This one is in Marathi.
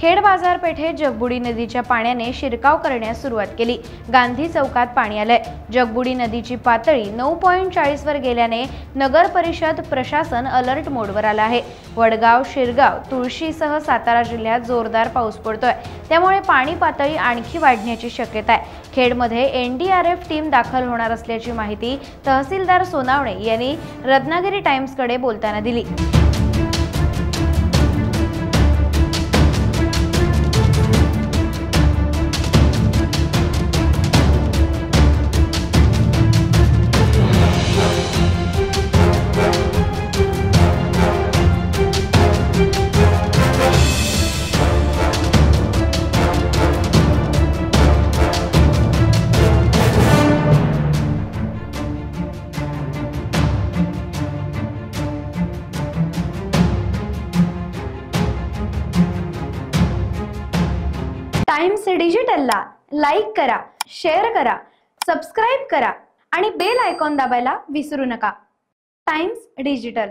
खेड बाजारपेठेत जगबुडी नदीच्या पाण्याने शिरकाव करण्यास सुरुवात केली। गांधी चौकात पाणी आलंय। जगबुडी नदीची पातळी 9.40 वर गेल्याने नगर परिषद प्रशासन अलर्ट मोडवर आलं आहे। वडगाव, शिरगाव, तुळशीसह सातारा जिल्ह्यात जोरदार पाऊस पडतोय, त्यामुळे पाणी पातळी आणखी वाढण्याची शक्यता आहे। खेडमध्ये एनडीआरएफ टीम दाखल होणार असल्याची माहिती तहसीलदार सोनावणे यांनी रत्नागिरी टाइम्सकडे बोलताना दिली। टाइम्स डिजिटलला लाईक करा, शेअर करा, सबस्क्राइब करा आणि बेल आयकॉन दाबायला विसरू नका। Times digital.